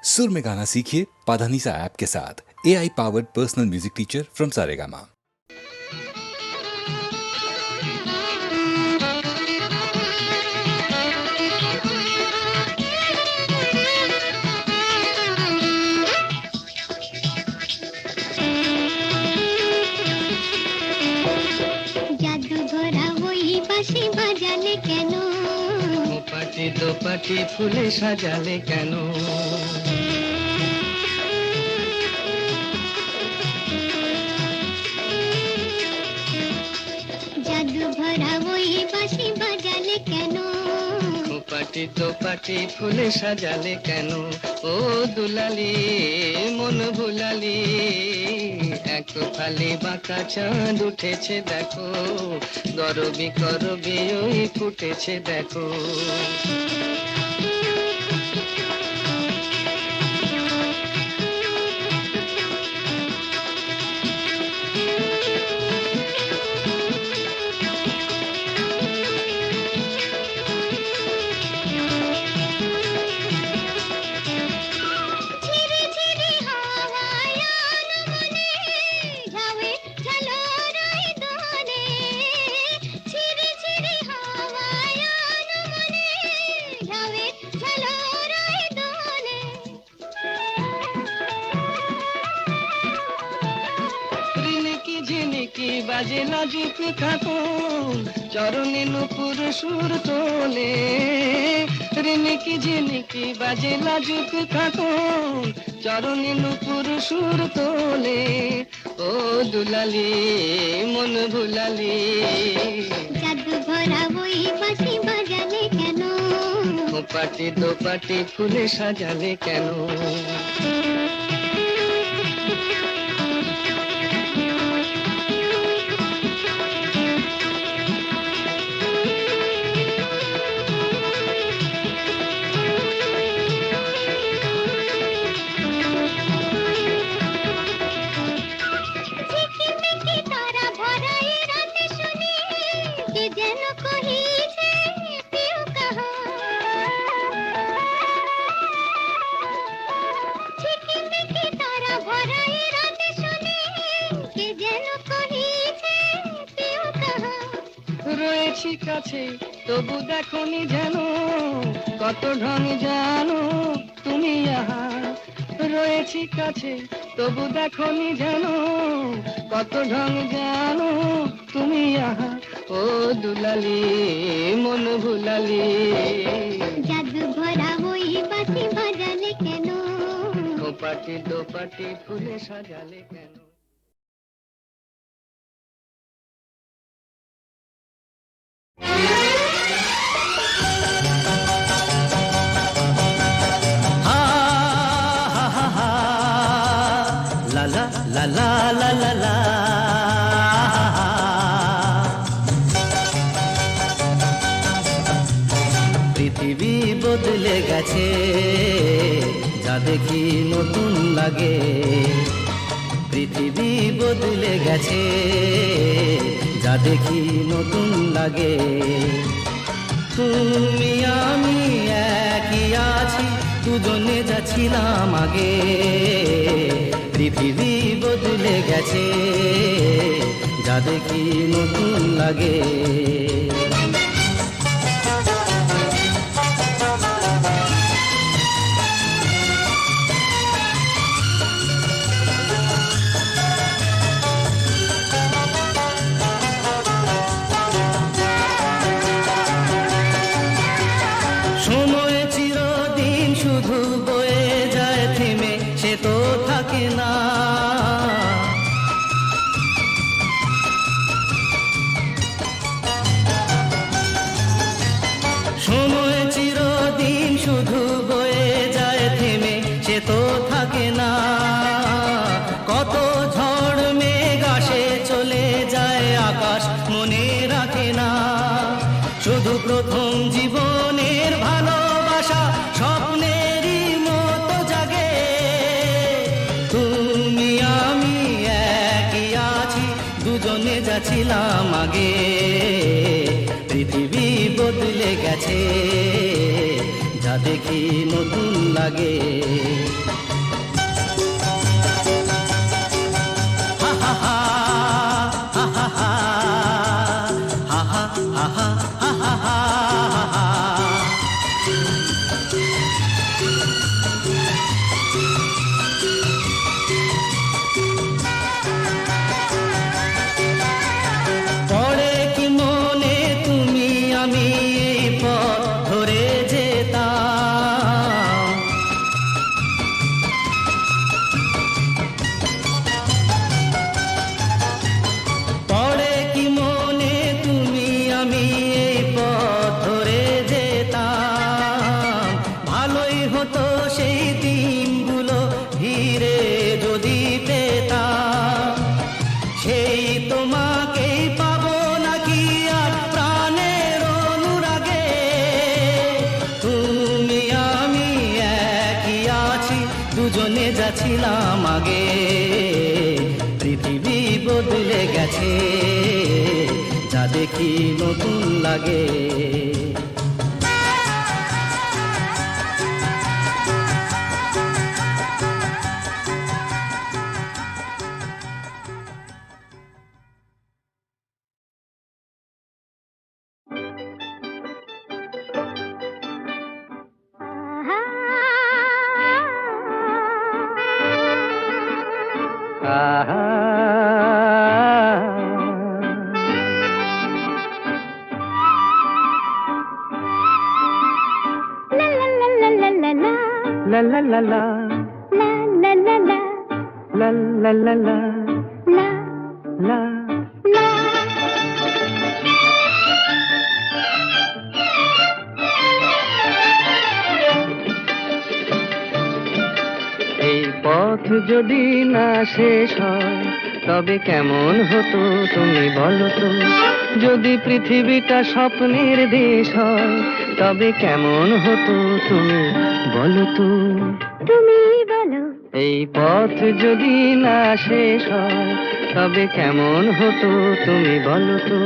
सुर में गाना सीखिए पाधानीसा ऐप के साथ। AI powered personal music teacher from Saregama. জাদু ঘোরা ওই বাঁশি বাজালে কেন? পাটি দোপাটি ফুলে সাজালে কেন? জাদু ঘোরা ওই বাঁশি বাজালে কেন? পাটি দোপাটি ফুলে সাজালে কেন? ও দুলালি মন ভুলালি, এক ফালি বাঁকা চাঁদ উঠেছে দেখো, গরবি করবি ওই ফুটেছে দেখো। ঝিরি ঝিরি হাওয়ায় আনমনে ঝাউয়ে ঝালরাই দোলে। ঝিরি ঝিরি হাওয়ায় আনমনে ঝাউয়ে ঝালরাই দোলে। রিনিকি ঝিনিকি বাজে লাজুক খাতুন, চরণে নুপুর সুর তোলে। রিনিকি ঝিনিকি বাজে লাজুক খাতুন, চরণে নুপুর সুর তোলে। ও দুলালি মন ভুলালি, জাদু ঘোরা ওই বাঁশি বাজালে কেন? পাটি দোপাটি ফুলে সাজালে কেন? ঝিকিমিকি তারা ভরা এ রাতে শুনি, কে যেন কহিছে প্রিয় কাহা। ঝিকিমিকি তারা ভরা এ রাতে শুনি, কে যেন কহিছে প্রিয় কাহা। রয়েছি কাছে তবু দেখনি যেন, কত ঢং জানো তুমি আহা। রয়েছি কাছে তবু দেখনি যেন, কত ঢং জানো তুমি আহা। ও দুলালি মন ভুলালি, জাদু ঘোরা ওই বাঁশি বাজালে কেন? পাটি দোপাটি ফুলে সাজালে কেন? La la la la la la la. পৃথিবী বদলে গেছে, যা দেখি নতুন লাগে। পৃথিবী বদলে গেছে, যা দেখি নতুন লাগে। তুমি আমি একই আছি, দুজনে যাচ্ছিলাম আগে। পৃথিবী বদলে গেছে, যা দেখি নতুন লাগে। সময় চিরদিন শুধু বয়ে যায় থেমে, সে তো থাকে না। সময় চিরদিন শুধু বয়ে যায় থেমে, সে তো থাকে না। কত ঝড় মেঘ আসে চলে যায়, আকাশ মনে রাখে না। শুধু প্রথম জীবনের ভালোবাসা স্বপ্নেরই মতো জাগে। তুমি আমি একই আছি, দুজনে যাচ্ছিলাম আগে। পৃথিবী বদলে গেছে, যা যা দেখি নতুন লাগে। হা হা হা, হা হা হা, হা হা হা, হা হা হা। পড়ে কি মনে তুমি আমি এই পথ ধরে যেতাম, পড়ে কি মনে তুমি আমি এই পথ ধরে যেতাম। ভালোই হতো সেই দিনগুলো ধীরে যদি পেতাম, সেই তোমাকেই পাবো নাকি আর প্রাণের অনুরাগে। তুমি আমি একই আছি, দুজনে যাচ্ছিলাম আগে। পৃথিবী বদলে গেছে, যা দেখি নতুন লাগে। আহা, লা লা লা লা লা লা লা, লা লা লা লা, লা লা লা লা, লা লা লা লা, লা লা। লা। এই পথ যদি না শেষ হয় তবে কেমন হতো তুমি বলো তো। যদি পৃথিবীটা স্বপ্নের দেশ হয় তবে কেমন হতো তুমি বলো তো। তুমি বলো, এই পথ যদি না শেষ হয় তবে কেমন হতো তুমি বলো তো।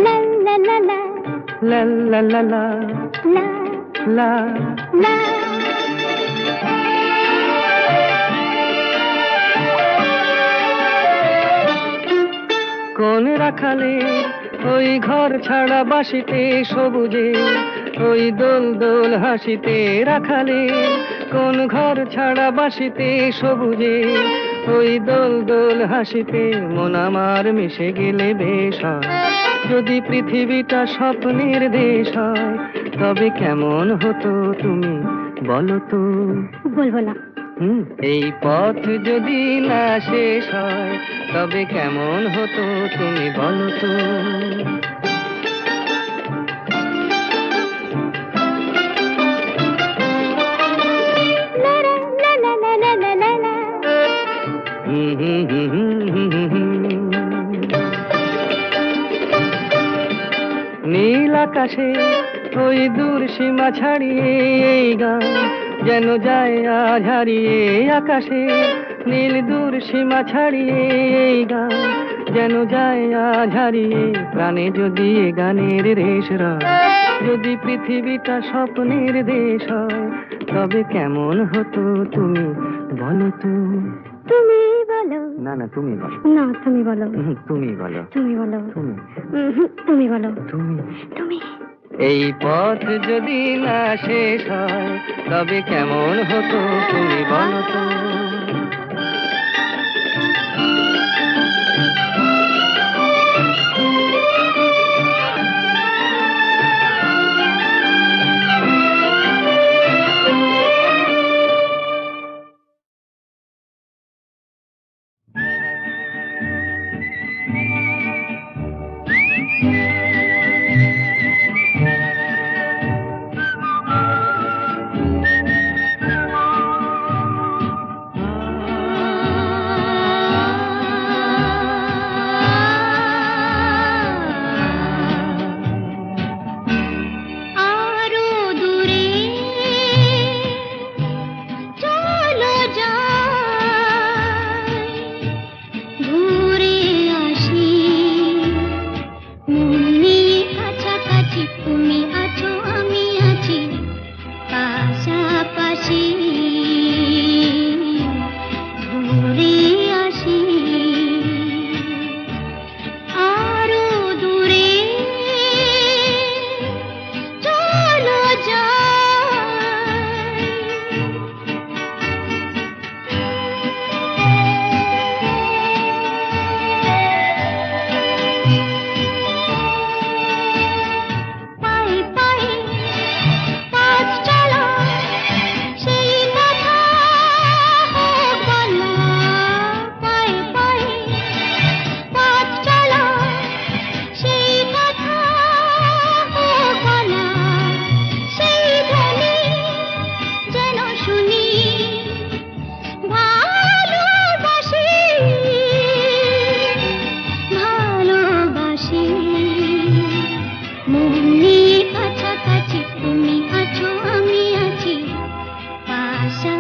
লা লা লা লা, লা লা লা লা, লা লা। লা। কোন রাখালে ওই ঘর ছাড়া বাসিতে সবুজে, ওই দোল দোল হাসিতে রাখালে। কোন ঘর ছাড়া বাসিতে সবুজে, ওই দোল দোল হাসিতে মন আমার মিশে গেলে বেশ হয়। যদি পৃথিবীটা স্বপ্নের দেশ হয় তবে কেমন হতো তুমি বলো তো। বলবো না। এই পথ যদি না শেষ হয় তবে কেমন হতো তুমি বলো তো। লা লা লা লা লা লা লা লা। নীল আকাশে ওই দূর সীমা ছাড়িয়ে এই গান যেন যায় আজ হারিয়ে। আকাশে নীল দূর সীমা ছাড়িয়ে এই গান যেন যায় আজ হারিয়ে। প্রাণে যদি এ গানের রেশ রয়, যদি পৃথিবীটা স্বপ্নের দেশ হয় তবে কেমন হতো তুমি বলো তো। তুমি বলো। না না তুমি বলো। না, তুমি বলো। তুমি বলো। তুমি বলো। তুমি তুমি বলো। তুমি তুমি। এই পথ যদি না শেষ হয় তবে কেমন হতো তুমি বলো তো।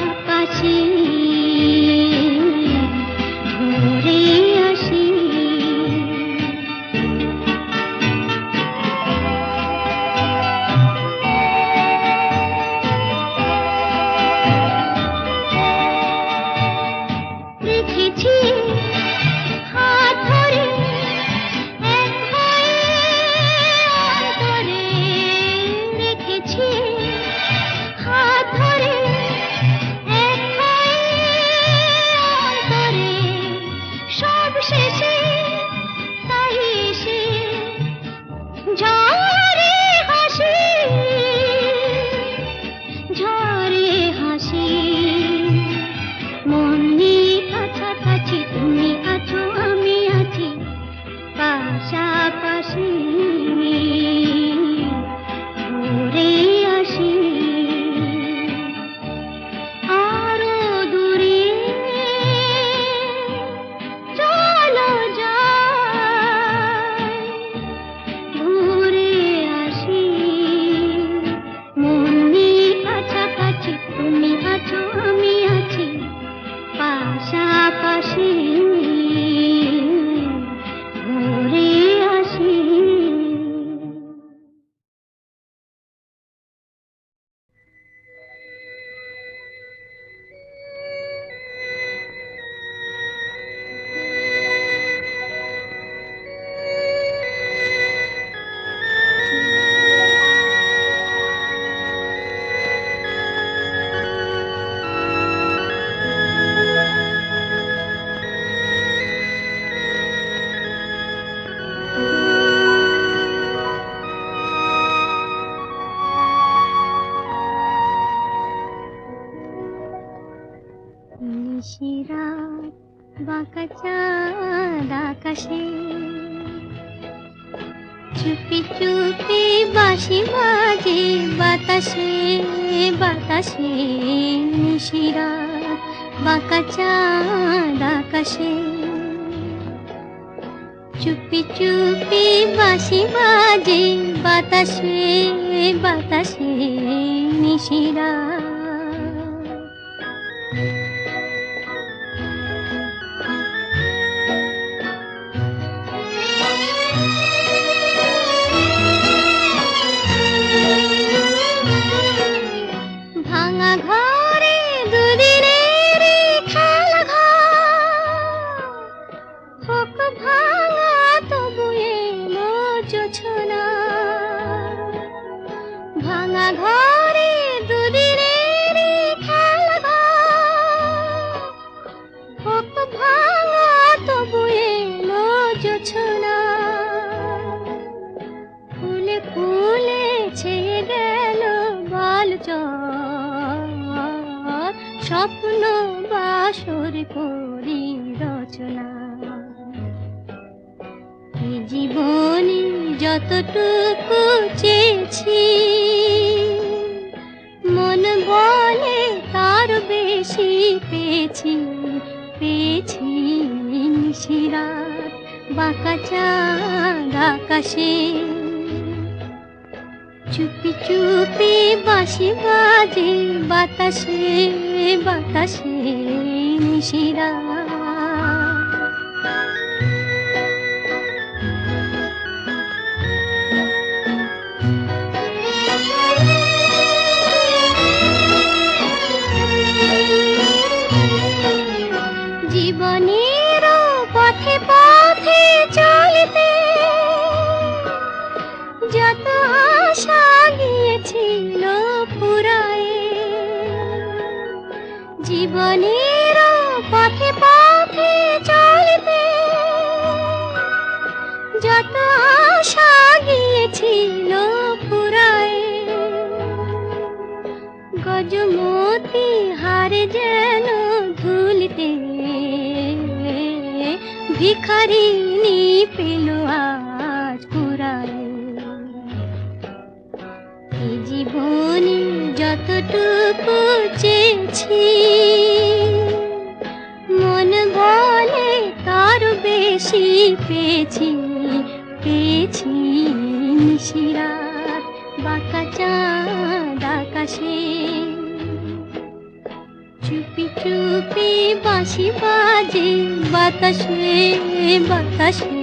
পাশাপাশি ঘুরে আসি। দেখেছি হাত ধরে এক হয়ে অন্তরে, রেখেছি হাত ধরে এক হয়ে অন্তরে, সব শেষে তাই এসে ঝরে হাসি, ঝরে হাসি। মন নিয়ে কাছাকাছি তুমি আছো আমি আছি পাশাপাশি ঘুরে আসি। আরো দূরে চলো যাই, ঘুরে আসি। মন নিয়ে কাছাকাছি তুমি আছো আমি আছি পাশাপাশি ঘুরে আসি। নিশিরাত বাঁকা চাঁদ আকাশে, চুপি চুপি বাঁশি বাজে বাতাসে বাতাসে। নিশিরাত বাঁকা চাঁদ আকাশে, চুপি চুপি বাঁশি বাজে বাতাসে বাতাসে। নিশিরাত ভাঙা ঘরে দুদিনের খেলা ঘর, হোক ভাঙা তবু এলো জোছনা। ভাঙা ঘরে দুদিনের খেলা ঘর, হোক ভাঙা তবু এলো জোছনা। ফুলে ফুলে ছেয়ে গেল বল চর, স্বপ্ন বাসর করি রচনা। এই জীবনে যতটুকু চেয়েছি, মন বলে তার বেশি পেয়েছি পেয়েছি। নিশিরাত বাঁকা চাঁদ আকাশে, চুপি চুপি বাঁশি বাজে বাতাসে বাতাসে। নিশিরাত জীবনের পথে পথে চলতে যত আশা গিয়েছিল ফুরায়ে। জীবনের পথে পথে চলতে যত আশা গিয়েছিল ফুরায়ে। গজমতি হারে যেন ধুলিতে ভিখারিনী পেল আজ কুড়ায়ে। এই জীবনে যতটুকু চেয়েছি, মন বলে তার বেশি পেয়েছি পেয়েছি। নিশিরাত বাঁকা চাঁদ আকাশে, চুপি চুপি বাঁশি বাজে বাতাসে বাতাসে,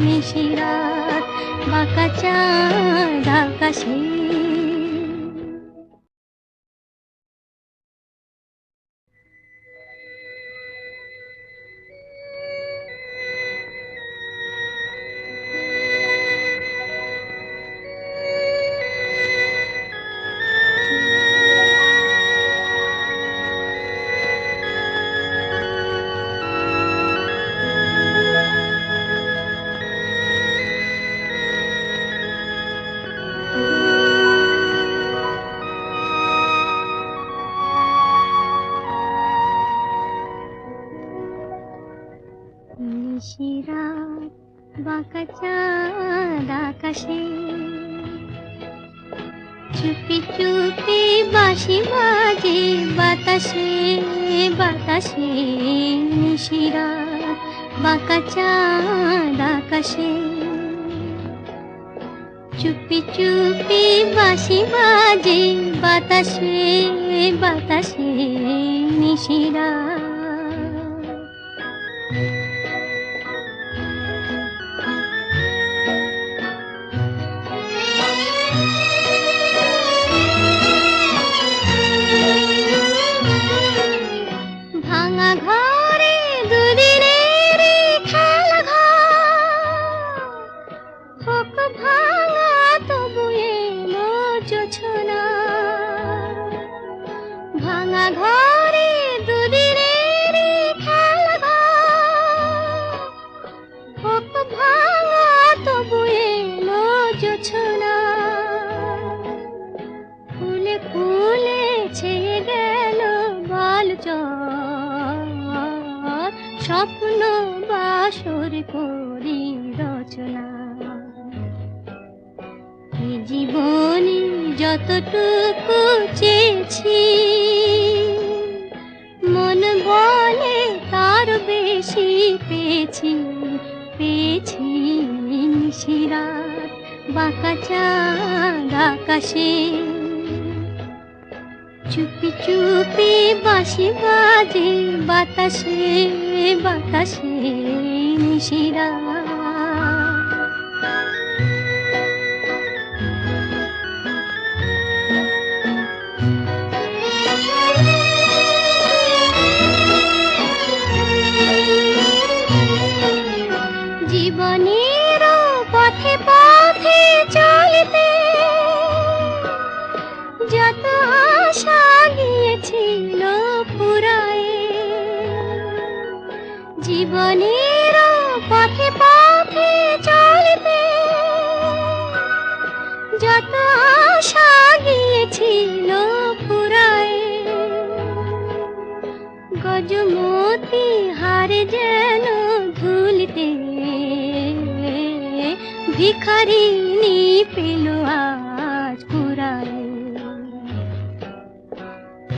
নিশিরাত বাঁকা চাঁদ আকাশে। নিশিরাত বাঁকা চাঁদ আকাশে, চুপি চুপি বাঁশি বাজে বাতাসে বাতাসে, নিশিরাত বাঁকা চাঁদ আকাশে। চুপি চুপি বাঁশি বাজে বাতাসে বাতাসে, নিশিরাত। ভাঙা ঘরে দুদিনের খেলা ঘর, হোক ভাঙা তবু এলো জোছনা। ভাঙা ঘরে দুদিনের খেলা ঘর, হোক ভাঙা তবু এলো জোছনা। ফুলে ফুলে ছেয়ে গেল বল চর, স্বপ্ন বাসর করি রচনা। এ জীবনে যতটুকু চেয়েছি, মন বলে তার বেশি পেয়েছি পেয়েছি। নিশিরাত বাঁকা চাঁদ আকাশে, চুপি চুপি বাঁশি বাজে বাতাসে বাতাসে, নিশিরাত। জীবনের পথে পথে চলতে যত আশা গিয়েছিল ফুরায়ে, জীবনের পথে পথে চলতে যত আশা গিয়েছিল ফুরায়ে। গজমতি হারে যেন ধুলিতে ভিখারিনী পেল আজ কুড়ায়।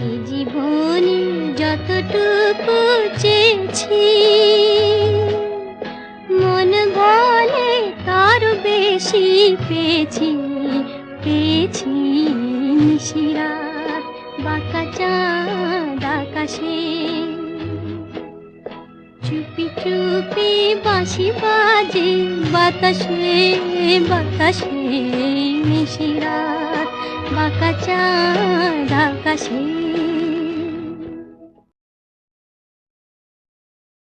এই জীবনে যতটুকু চেয়েছি, মন বলে তার বেশি পেয়েছি পেয়েছি। নিশিরাত বাঁকা চাঁদ আকাশে, চুপি চুপি বাঁশি বাজে বাতাসে বাতাসে, নিশিরাত বাঁকা চাঁদ আকাশে।